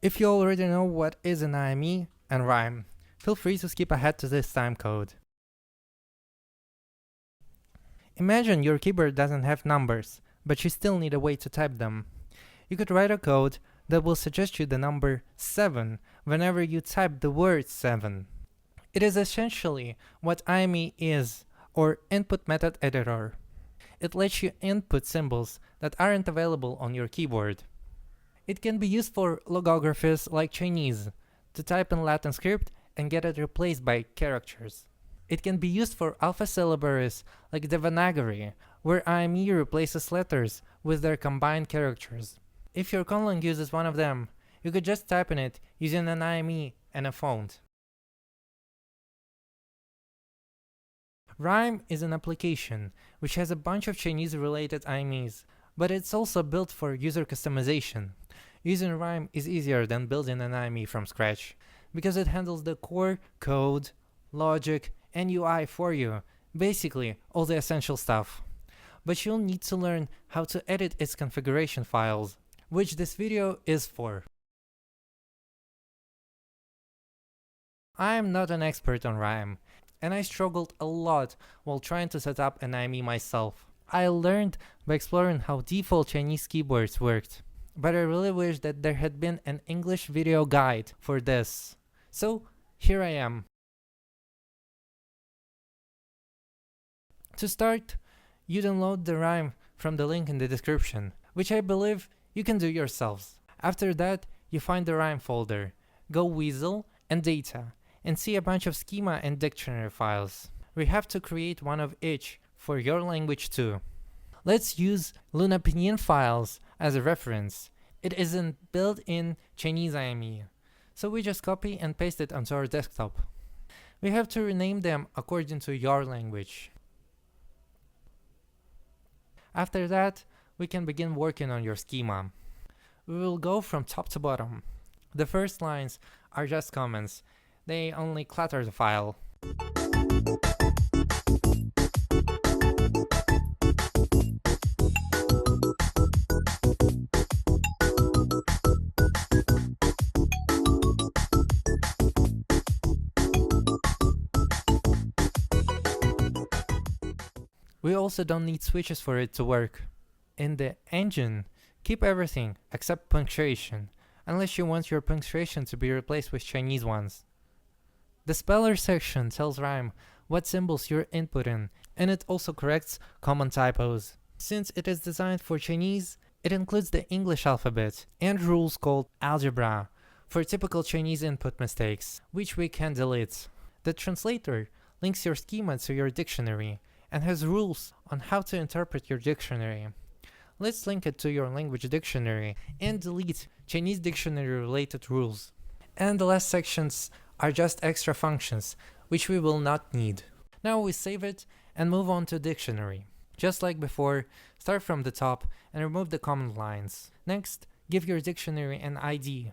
If you already know what is an IME and rhyme, feel free to skip ahead to this time code. Imagine your keyboard doesn't have numbers, but you still need a way to type them. You could write a code that will suggest you the number 7 whenever you type the word 7. It is essentially what IME is, or Input Method Editor. It lets you input symbols that aren't available on your keyboard. It can be used for logographies like Chinese, to type in Latin script and get it replaced by characters. It can be used for alphasyllabaries like Devanagari, where IME replaces letters with their combined characters. If your conlang uses one of them, you could just type in it using an IME and a font. Rime is an application which has a bunch of Chinese-related IMEs, but it's also built for user customization. Using Rime is easier than building an IME from scratch, because it handles the core, code, logic, and UI for you, basically all the essential stuff. But you'll need to learn how to edit its configuration files, which this video is for. I am not an expert on Rime, and I struggled a lot while trying to set up an IME myself. I learned by exploring how default Chinese keyboards worked, but I really wish that there had been an English video guide for this. So here I am. To start, you download the Rime from the link in the description, which I believe you can do yourselves. After that, you find the Rime folder, go Weasel and Data, and see a bunch of schema and dictionary files. We have to create one of each for your language too. Let's use Luna Pinyin files as a reference. It isn't built-in Chinese IME, so we just copy and paste it onto our desktop. We have to rename them according to your language. After that, we can begin working on your schema. We will go from top to bottom. The first lines are just comments. They only clutter the file. We also don't need switches for it to work. In the engine, keep everything except punctuation, unless you want your punctuation to be replaced with Chinese ones. The speller section tells Rime what symbols you're inputting, and it also corrects common typos. Since it is designed for Chinese, it includes the English alphabet and rules called algebra for typical Chinese input mistakes, which we can delete. The translator links your schema to your dictionary and has rules on how to interpret your dictionary. Let's link it to your language dictionary and delete Chinese dictionary related rules. And the last sections are just extra functions, which we will not need. Now we save it and move on to dictionary. Just like before, start from the top and remove the command lines. Next, give your dictionary an ID.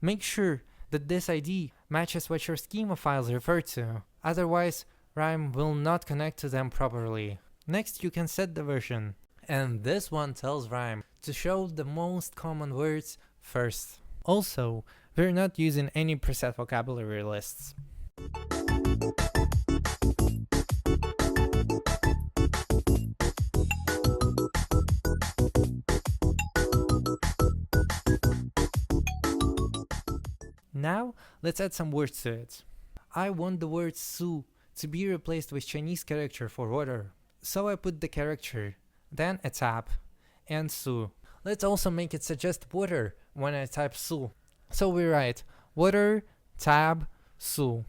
Make sure that this ID matches what your schema files refer to, otherwise Rime will not connect to them properly. Next, you can set the version, and this one tells Rime to show the most common words first. Also, we're not using any preset vocabulary lists. Now, let's add some words to it. I want the word su to be replaced with Chinese character for water. So I put the character, then a tab, and su. Let's also make it suggest water when I type su. So we write water, tab, su.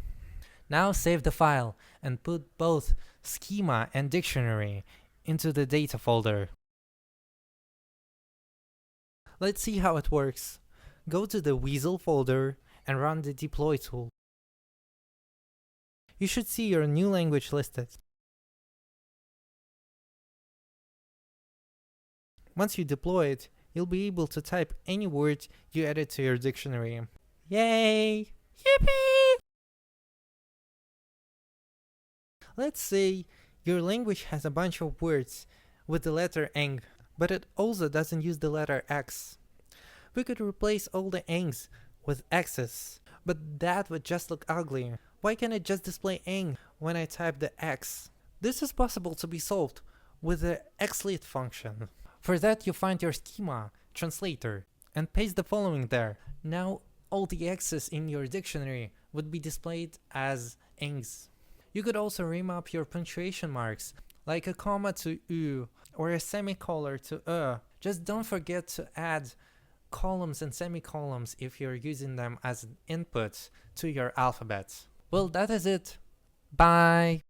Now save the file and put both schema and dictionary into the data folder. Let's see how it works. Go to the Weasel folder and run the deploy tool. You should see your new language listed. Once you deploy it, you'll be able to type any word you added to your dictionary. Yay! Yippee! Let's say your language has a bunch of words with the letter eng, but it also doesn't use the letter X. We could replace all the engs with X's. But that would just look ugly. Why can't it just display ing when I type the X? This is possible to be solved with the xlit function. For that, you find your schema translator and paste the following there. Now all the X's in your dictionary would be displayed as ings. You could also remap your punctuation marks, like a comma to U or a semicolon to Just don't forget to add columns and semicolons if you're using them as an input to your alphabet. Well, that is it. Bye!